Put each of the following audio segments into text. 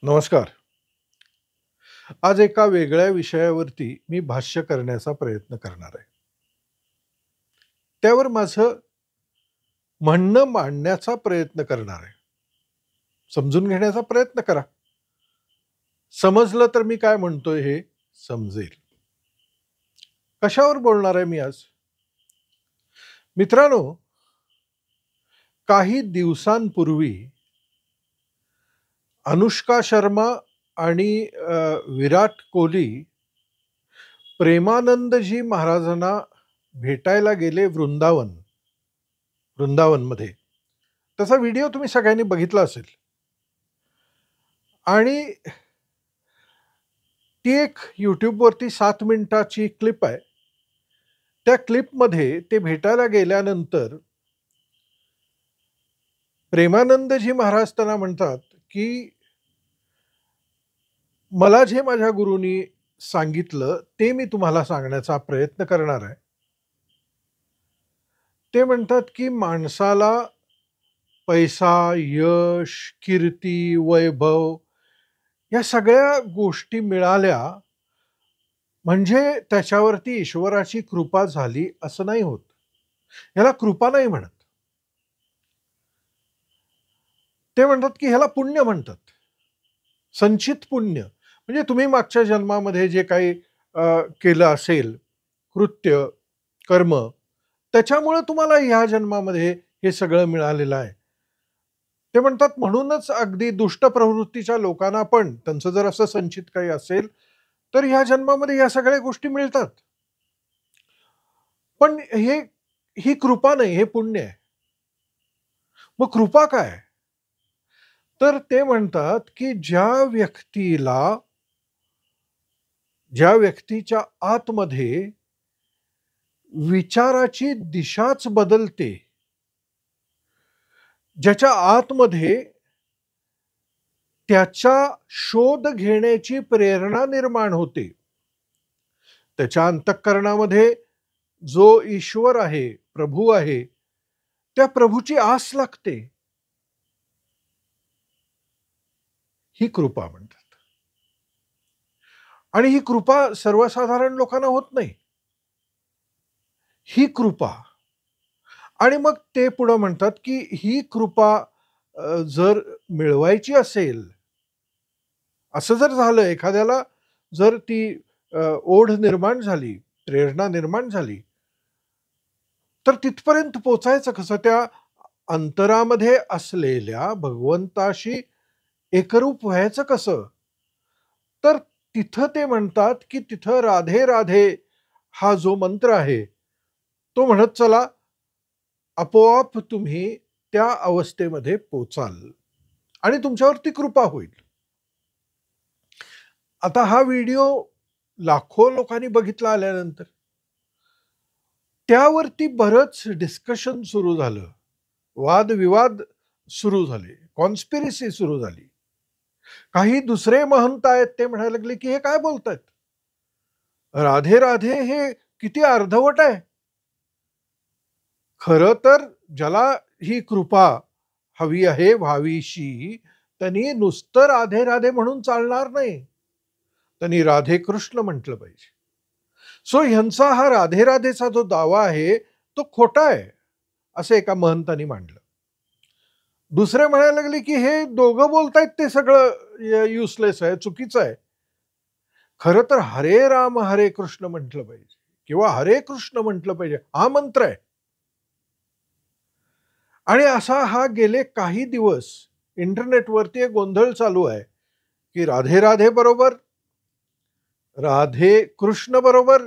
नमस्कार. आज एका वेगळ्या विषयावरती मी भाष्य करण्याचा प्रयत्न करणार आहे. त्यावर माझं म्हणणं मांडण्याचा प्रयत्न करणार आहे. समजून घेण्याचा प्रयत्न करा. समजलं तर मी काय म्हणतोय हे समजेल. कशावर बोलणार आहे मी आज? मित्रांनो, काही दिवसांपूर्वी अनुष्का शर्मा आणि विराट कोहली प्रेमानंदजी महाराजांना भेटायला गेले वृंदावनमध्ये. त्याचा व्हिडिओ तुम्ही सगळ्यांनी बघितला असेल. आणि ती एक YouTubeवरती 7 मिनिटाची क्लिप आहे. त्या क्लिपमध्ये ते भेटायला गेल्यानंतर प्रेमानंदजी महाराज त्यांना म्हणतात, की मला जे माझ्या गुरूंनी सांगितलं ते मी तुम्हाला सांगण्याचा प्रयत्न करणार आहे. ते म्हणतात, की माणसाला पैसा, यश, कीर्ती, वैभव या सगळ्या गोष्टी मिळाल्या म्हणजे त्याच्यावरती ईश्वराची कृपा झाली असं नाही होत. ह्याला कृपा नाही म्हणत. ते म्हणतात, की ह्याला पुण्य म्हणतात. संचित पुण्य. म्हणजे तुम्ही मागच्या जन्मामध्ये जे काही केलं असेल, कृत्य, कर्म, त्याच्यामुळे तुम्हाला ह्या जन्मामध्ये हे सगळं मिळालेलं आहे. ते म्हणतात म्हणूनच अगदी दुष्ट प्रवृत्तीच्या लोकांना पण त्यांचं जर असं संचित काही असेल, तर ह्या जन्मामध्ये ह्या सगळ्या गोष्टी मिळतात. पण ही कृपा नाही, हे पुण्य आहे. मग कृपा काय? तर ते म्हणतात, की ज्या व्यक्तीच्या आतमध्ये विचाराची दिशाच बदलते, ज्याच्या आतमध्ये त्याचा शोध घेण्याची प्रेरणा निर्माण होते, त्याच्या अंतःकरणामध्ये जो ईश्वर आहे, प्रभू आहे, त्या प्रभूची आस लागते, ही कृपा म्हणतात. आणि ही कृपा सर्वसाधारण लोकांना होत नाही. ही कृपा. आणि मग ते पुढे म्हणतात, की ही कृपा जर मिळवायची असेल, असं जर झालं, एखाद्याला जर ती ओढ निर्माण झाली, प्रेरणा निर्माण झाली, तर तिथपर्यंत पोचायचं कसं? त्या अंतरामध्ये असलेल्या भगवंताशी एकरूप व्हायचं कसं? तर तिथं ते म्हणतात, की तिथं राधे राधे हा जो मंत्र आहे, तो म्हणत चला, आपोआप तुम्ही त्या अवस्थेमध्ये पोचाल आणि तुमच्यावरती कृपा होईल. आता हा व्हिडिओ लाखो लोकांनी बघितला आल्यानंतर त्यावरती बरंच डिस्कशन सुरू झालं, वादविवाद सुरू झाले, कॉन्स्पिरसी सुरू झाली. काही दुसरे महंत आहेत, ते म्हणायला लागले, की हे काय बोलतायत? राधे राधे हे किती अर्धवट आहे. खरं तर ज्याला ही कृपा हवी आहे व्हावीशी, त्यांनी नुसतं राधे राधे म्हणून चालणार नाही, त्यांनी राधे कृष्ण म्हटलं पाहिजे. सो ह्यांचा हा राधे राधेचा जो दावा आहे तो खोटा आहे, असं एका महंतांनी मांडलं. दुसरे म्हणायला लागले, की हे दोघं बोलतायत ते सगळं युजलेस आहे, चुकीचं आहे. खरं तर हरे राम हरे कृष्ण म्हटलं पाहिजे किंवा हरे कृष्ण म्हटलं पाहिजे, हा मंत्र आहे. आणि असा हा गेले काही दिवस इंटरनेटवरती एक गोंधळ चालू आहे, की राधे राधे बरोबर, राधे कृष्ण बरोबर,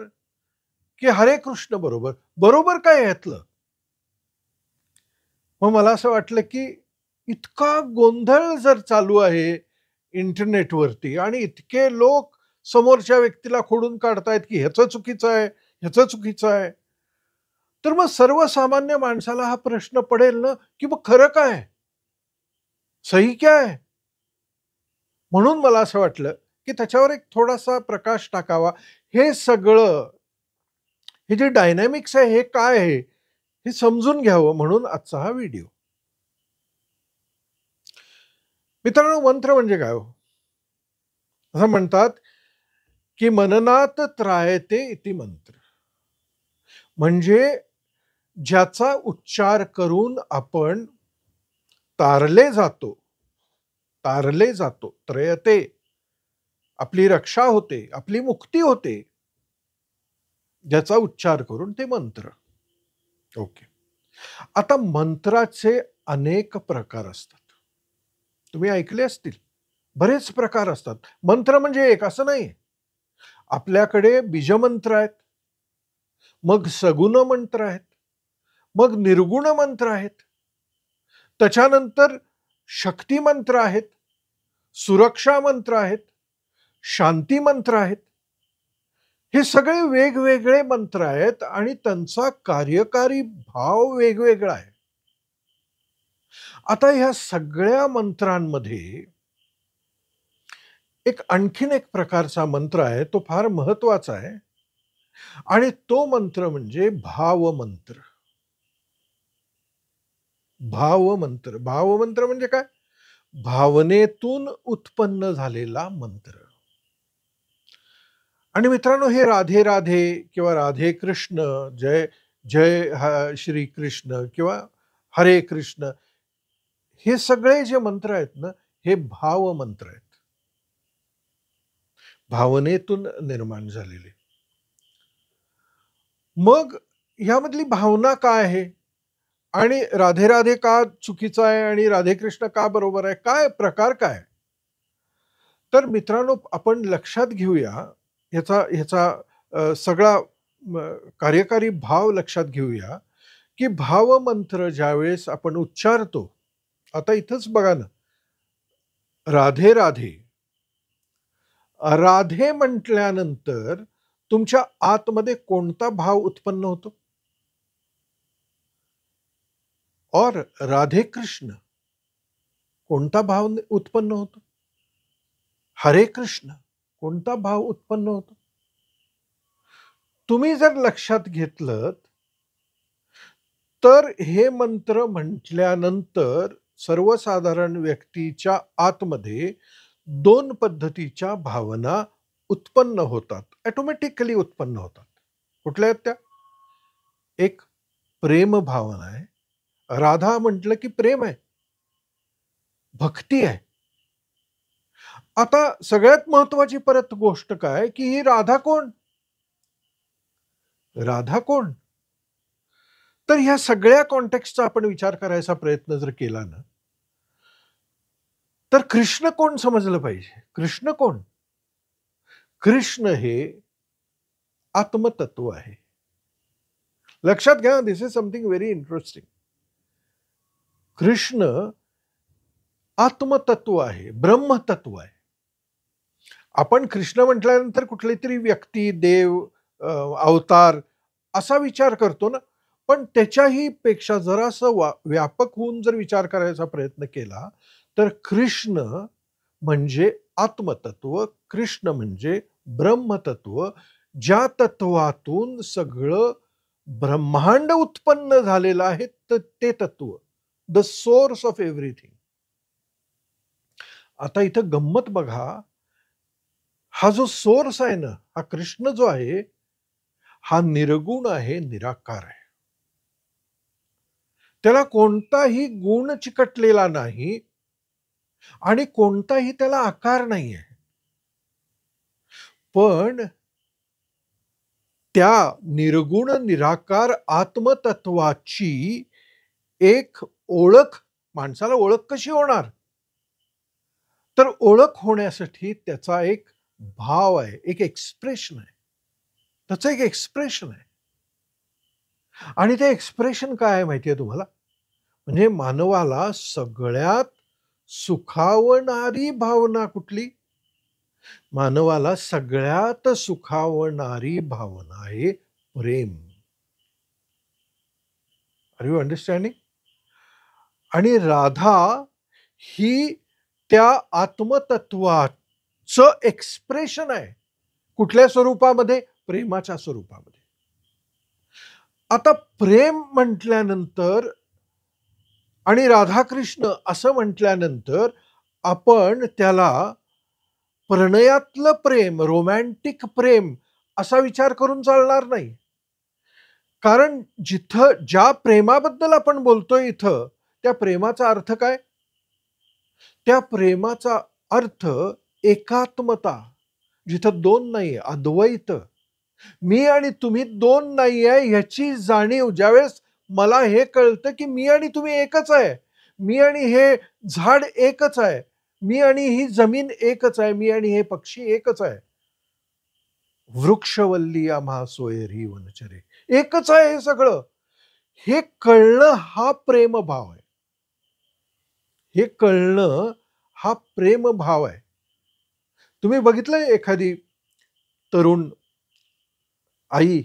की हरे कृष्ण बरोबर. बरोबर काय यातलं? मग मला असं वाटलं, की इतका गोंधळ जर चालू आहे इंटरनेटवरती आणि इतके लोक समोरच्या व्यक्तीला खोडून काढतायत, की ह्याचं चुकीचं आहे, ह्याचं चुकीचं आहे. तर मग सर्वसामान्य माणसाला हा प्रश्न पडेल ना, की मग खरं काय? सही क्या है? म्हणून मला असं वाटलं, की त्याच्यावर एक थोडासा प्रकाश टाकावा. हे सगळं, हे जे डायनॅमिक्स आहे हे काय आहे? हे समजून घ्यावं म्हणून आजचा हा व्हिडिओ. मित्रांनो, मंत्र म्हणजे काय हो? असं म्हणतात की मननात त्रायते इति मंत्र, म्हणजे ज्याचा उच्चार करून आपण तारले जातो, तारले जातो, त्रयते, आपली रक्षा होते, आपली मुक्ती होते, ज्याचा उच्चार करून ते मंत्र. ओके. आता मंत्राचे अनेक प्रकार असतात. तुम्ही ऐकले असतील. बरेच प्रकार असतात. मंत्र म्हणजे एक असं नाही. आपल्याकडे बीजमंत्र आहेत, मग सगुण मंत्र आहेत, मग निर्गुण मंत्र आहेत, त्याच्यानंतर शक्ती मंत्र आहेत, सुरक्षा मंत्र आहेत, शांती मंत्र आहेत. हे सगळे वेगवेगळे मंत्र आहेत आणि त्यांचा कार्यकारी भाव वेगवेगळा आहे. आता ह्या सगळ्या मंत्रांमध्ये आणखीन एक प्रकारचा मंत्र आहे, तो फार महत्वाचा आहे आणि तो मंत्र म्हणजे भावमंत्र. भावमंत्र, भावमंत्र म्हणजे काय? भावनेतून उत्पन्न झालेला मंत्र. आणि मित्रांनो, हे राधे राधे किंवा राधे कृष्ण, जय जय श्री कृष्ण किंवा हरे कृष्ण, हे सगळे जे मंत्र आहेत ना, हे भावमंत्र आहेत, भावनेतून निर्माण झालेले. मग ह्यामधली भावना काय आहे आणि राधे राधे का चुकीचा आहे आणि राधे कृष्ण का बरोबर आहे, काय प्रकार काय? तर मित्रांनो, आपण लक्षात घेऊया ह्याचा सगळा कार्यकारी भाव लक्षात घेऊया की भावमंत्र ज्यावेळेस आपण उच्चारतो, आता इथंच बघा ना, राधे राधे, राधे म्हटल्यानंतर तुमच्या आतमध्ये कोणता भाव उत्पन्न होतो? और राधे कृष्ण, कोणता भाव उत्पन्न होतो? हरे कृष्ण, कोणता भाव उत्पन्न होतो? तुम्ही जर लक्षात घेतलं तर हे मंत्र म्हटल्यानंतर सर्वसाधारण व्यक्तीच्या आतमध्ये दोन पद्धतीच्या भावना उत्पन्न होतात, ऑटोमॅटिकली उत्पन्न होतात. कुठल्या आहेत त्या? एक प्रेम भावना आहे. राधा म्हटलं की प्रेम आहे, भक्ती आहे. आता सगळ्यात महत्वाची परत गोष्ट काय की ही राधा कोण? राधा कोण? तर ह्या सगळ्या कॉन्टेक्स्टचा आपण विचार करायचा प्रयत्न जर केला ना, तर कृष्ण कोण समजलं पाहिजे. कृष्ण कोण? कृष्ण हे आत्मतत्व आहे. लक्षात घ्या, this is something very interesting. Krishna आत्मतत्व आहे, ब्रह्मतत्व आहे. आपण कृष्ण म्हटल्यानंतर कुठली तरी व्यक्ती, देव, अवतार असा विचार करतो ना, पण त्याच्याही पेक्षा जरासं व्यापक होऊन जर विचार करायचा प्रयत्न केला तर कृष्ण म्हणजे आत्मतत्व, कृष्ण म्हणजे ब्रह्मतत्व, ज्या तत्वातून सगळं ब्रह्मांड उत्पन्न झालेलं आहे, तर ते तत्व, द सोर्स ऑफ एव्हरीथिंग. आता इथं गंमत बघा, हा जो सोर्स आहे ना, हा कृष्ण जो आहे, हा निर्गुण आहे, निराकार आहे. त्याला कोणताही गुण चिकटलेला नाही आणि कोणताही त्याला आकार नाही आहे. पण त्या निर्गुण निराकार आत्मतत्वाची एक ओळख, माणसाला ओळख कशी होणार? तर ओळख होण्यासाठी त्याचा एक भाव आहे, एक एक्सप्रेशन आहे. त्याचं एक एक्सप्रेशन आहे. आणि ते एक्सप्रेशन काय आहे माहिती आहे तुम्हाला? म्हणजे मानवाला सगळ्यात सुखावणारी भावना कुठली? मानवाला सगळ्यात सुखावणारी भावना आहे प्रेम. R you understanding? आणि राधा ही त्या आत्मतत्वाचं एक्सप्रेशन आहे. कुठल्या स्वरूपामध्ये? प्रेमाच्या स्वरूपामध्ये. आता प्रेम म्हटल्यानंतर आणि राधाकृष्ण असं म्हटल्यानंतर आपण त्याला प्रणयातलं प्रेम, रोमॅन्टिक प्रेम असा विचार करून चालणार नाही. कारण जिथं ज्या प्रेमाबद्दल आपण बोलतोय इथं, त्या प्रेमाचा अर्थ काय? त्या प्रेमाचा अर्थ एकात्मता. जिथं दोन नाहीये, अद्वैत. मी आणि तुम्ही दोन नाहीये ह्याची जाणीव ज्यावेळेस मला हे कळतं की मी आणि तुम्ही एकच आहे. मी आणि हे झाड एकच आहे. मी आणि ही जमीन एकच आहे. मी आणि हे पक्षी एकच आहे. वृक्षवल्ली आम्हा सोयरी वनचरे. एकच आहे हे सगळं. हे कळणं हा प्रेमभाव आहे. हे कळणं हा प्रेमभाव आहे. तुम्ही बघितलंय एखादी तरुण आई,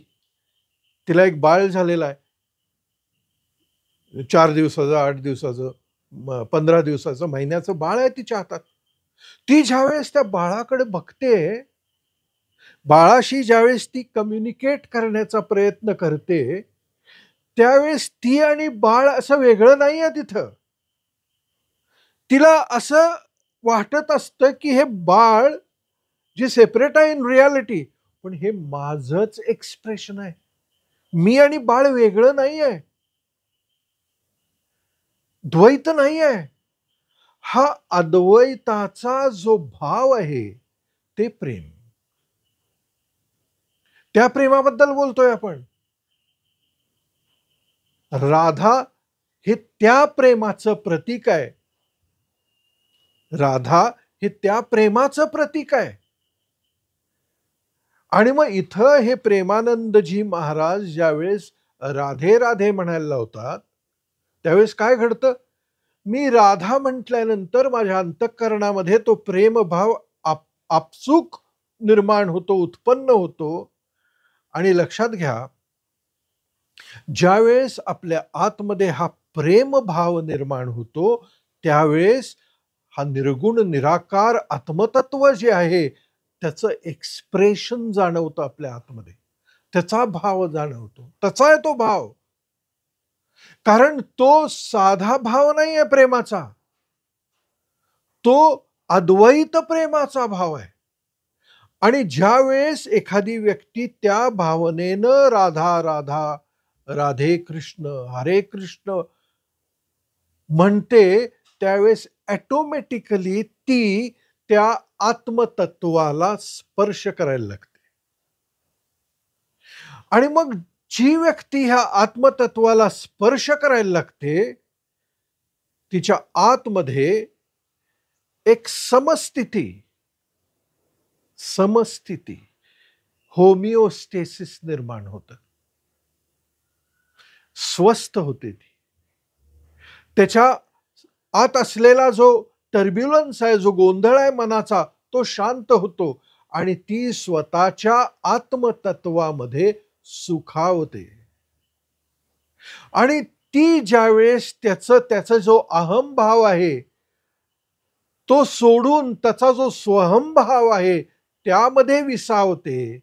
तिला एक बाळ झालेलं आहे. 4 दिवसाचं, 8 दिवसाचं, 15 दिवसाचं, महिन्याचं बाळ आहे तिच्या हातात. ती ज्यावेळेस त्या बाळाकडे बघते, बाळाशी ज्यावेळेस ती कम्युनिकेट करण्याचा प्रयत्न करते, त्यावेळेस ती आणि बाळ असं वेगळं नाहीये तिथं. तिला असं वाटत असतं की हे बाळ जे सेपरेट आहे इन रियालिटी, पण हे माझंच एक्सप्रेशन आहे. मी आणि बाळ वेगळं नाहीये. द्वैत नाहीये. हा अद्वैताचा जो भाव आहे ते प्रेम. त्या प्रेमाबद्दल बोलतोय आपण. राधा हे त्या प्रेमाचं प्रतीक आहे. राधा हे त्या प्रेमाचं प्रतीक आहे. आणि मग इथं हे प्रेमानंदजी महाराज ज्यावेळेस राधे राधे म्हणायला लावतात, त्यावेळेस काय घडतं? मी राधा म्हटल्यानंतर माझ्या अंतःकरणामध्ये तो प्रेमभाव आपसूक निर्माण होतो, उत्पन्न होतो. आणि लक्षात घ्या, ज्यावेळेस आपल्या आतमध्ये हा प्रेमभाव निर्माण होतो, त्यावेळेस हा निर्गुण निराकार आत्मतत्व जे आहे त्याचं एक्सप्रेशन जाणवतं आपल्या आतमध्ये. त्याचा भाव जाणवतो. त्याचा आहे तो भाव. कारण तो साधा भाव नाहीये प्रेमाचा. तो अद्वैत प्रेमाचा भाव आहे. आणि ज्यावेळेस एखादी व्यक्ती त्या भावनेनं राधा राधा, राधे कृष्ण, हरे कृष्ण म्हणते, त्यावेळेस ऑटोमॅटिकली ती त्या आत्मतत्वाला स्पर्श करायला लागते. आणि मग जी व्यक्ती ह्या आत्मतत्वाला स्पर्श करायला लागते, तिच्या आतमध्ये एक समस्थिती, होमिओस्टेसिस निर्माण होतं. स्वस्थ होते ती. त्याच्या आत असलेला जो टर्ब्युलन्स आहे, जो गोंधळ आहे मनाचा, तो शांत होतो आणि ती स्वतःच्या आत्मतत्वामध्ये सुखावते. आणि ती ज्यावेळेस त्याचा जो अहमभाव आहे तो सोडून त्याचा जो स्वहमभाव आहे त्यामध्ये विसावते,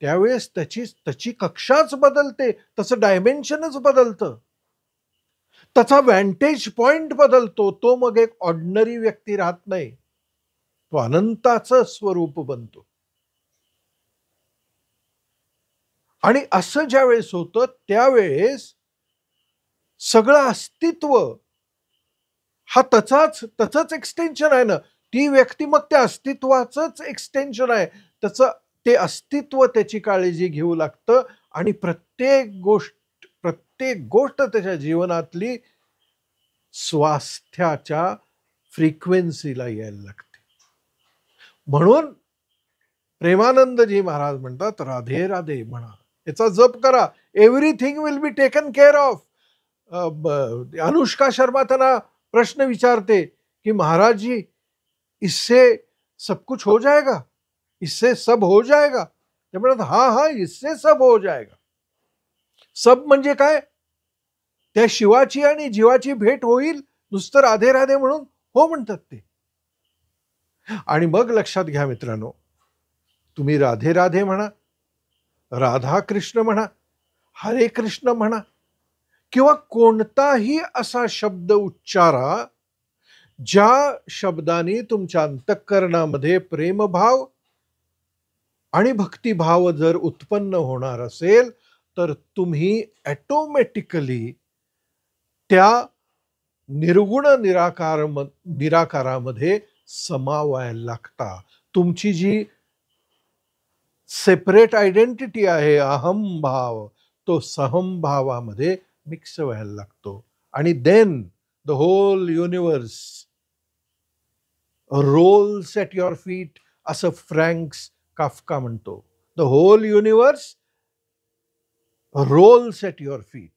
त्यावेळेस त्याची कक्षाच बदलते, त्याचं डायमेन्शनच बदलतं, त्याचा व्हॅन्टेज पॉइंट बदलतो. तो मग एक ऑर्डिनरी व्यक्ती राहत नाही, तो अनंताचं स्वरूप बनतो. आणि असं ज्यावेळेस होतं त्यावेळेस सगळं अस्तित्व हा त्याचाच एक्सटेन्शन आहे ना. ती व्यक्ती मग त्या अस्तित्वाचंच एक्सटेन्शन आहे. ते अस्तित्व त्याची काळजी घेऊ लागतं आणि प्रत्येक गोष्ट त्याच्या जीवनातली स्वास्थ्याच्या फ्रिक्वेन्सीला यायला लागते. म्हणून प्रेमानंदजी महाराज म्हणतात, राधे राधे म्हणा, याचा जप करा, everything will be taken care of. Anushka Sharma त्यांना प्रश्न विचारते कि महाराज जी, इससे सब कुछ हो जाएगा, इससे सब हो जाएगा? ते म्हणतात, हा, इससे सब हो जाएगा. सब म्हणजे काय? त्या शिवाची आणि जीवाची भेट होईल नुसतं राधे राधे म्हणून हो म्हणतात ते. आणि मग लक्षात घ्या मित्रांनो, तुम्ही राधे राधे म्हणा, राधा कृष्ण म्हणा, हरे कृष्ण म्हणा, किंवा कोणताही असा शब्द उच्चारा ज्या शब्दांनी तुमच्या अंतःकरणामध्ये प्रेमभाव आणि भक्तिभाव जर उत्पन्न होणार असेल तर तुम्ही ऑटोमॅटिकली त्या निर्गुण निराकारामध्ये समावायला लागता. तुमची जी सेपरेट आयडेंटिटी आहे अहम भाव, तो सहम भावामध्ये मिक्स व्हायला लागतो. आणि then the whole universe rolls at your feet, असं फ्रँक्स काफ्का म्हणतो. The whole universe rolls at your feet.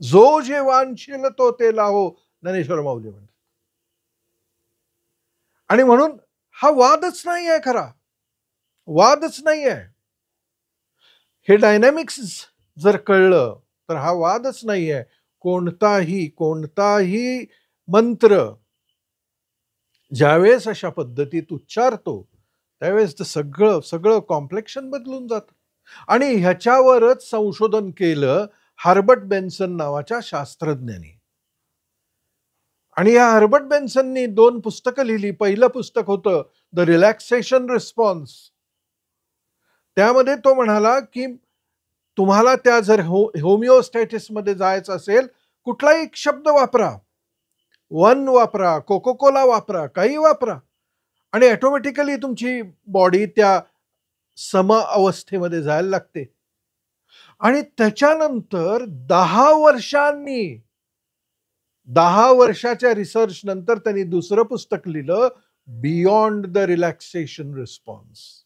जो जे वांछेल तो ते लाहो, ज्ञानेश्वर माऊली म्हणतात. आणि म्हणून हा वादच नाही आहे, खरा वादच नाही आहे. हे डायनॅमिक्स जर कळलं तर हा वादच नाही आहे. कोणताही मंत्र ज्यावेळेस अशा पद्धतीत उच्चारतो त्यावेळेस सगळं कॉम्प्लेक्शन बदलून जातं. आणि ह्याच्यावरच संशोधन केलं हर्बर्ट बेन्सन नावाच्या शास्त्रज्ञांनी. आणि या हर्बर्ट बेन्सननी 2 पुस्तकं लिहिली. पहिलं पुस्तक होतं द रिलॅक्सेशन रिस्पॉन्स. त्यामध्ये तो म्हणाला की तुम्हाला त्या जर होमिओस्टॅटिस मध्ये जायचं असेल, कुठलाही एक शब्द वापरा, वन वापरा, कोकोकोला वापरा, काही वापरा, आणि ऑटोमॅटिकली तुमची बॉडी त्या सम अवस्थेमध्ये जायला लागते. आणि त्याच्यानंतर 10 वर्षाच्या रिसर्च नंतर त्यांनी दुसरं पुस्तक लिहिलं, बियॉन्ड द रिलॅक्सेशन रिस्पॉन्स.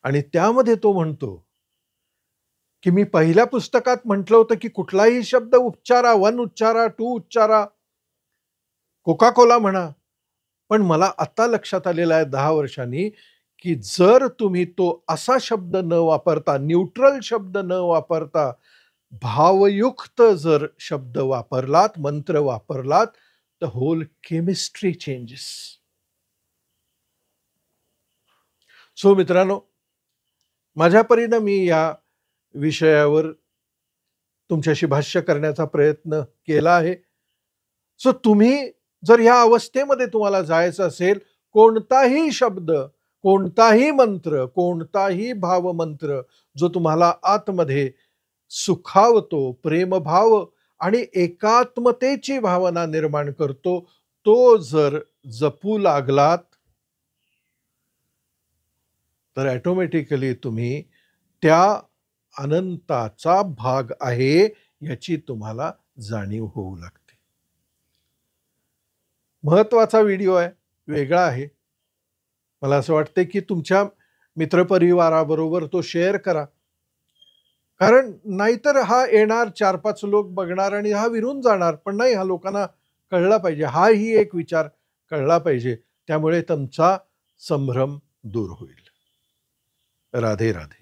आणि त्यामध्ये तो म्हणतो की मी पहिल्या पुस्तकात म्हटलं होतं की कुठलाही शब्द उच्चारा, वन उच्चारा, टू उच्चारा, कोका कोला म्हणा, पण मला आता लक्षात आलेलं आहे 10 वर्षांनी की जर तुम्ही तो असा शब्द न वापरता, न्यूट्रल शब्द न वापरता, भावयुक्त जर शब्द वापरलात, मंत्र वापरलात, तर होल केमिस्ट्री चेंजेस. सो मित्रांनो, माझ्या परीने मी या विषयावर तुमच्याशी भाष्य करण्याचा प्रयत्न केला आहे. सो तुम्ही जर या अवस्थेमध्ये तुम्हाला जायचं असेल, कोणताही शब्द, कोणताही मंत्र, कोणताही भावमंत्र जो तुम्हाला आतमध्ये सुखावतो, प्रेमभाव आणि एकात्मतेची भावना निर्माण करतो, तो जर जपू लागलात तर ऑटोमॅटिकली तुम्ही त्या अनंताचा भाग आहे याची तुम्हाला जाणीव होऊ लागते. महत्वाचा व्हिडिओ आहे, वेगळा आहे. मला असं वाटतं की तुमच्या मित्रपरिवाराबरोबर तो शेअर करा, कारण नाहीतर हा येणार, 4-5 लोक बघणार आणि हा विरून जाणार. पण नाही, हा लोकांना कळला पाहिजे, हा ही एक विचार कळला पाहिजे. त्यामुळे तुमचा संभ्रम दूर होईल. राधे राधे.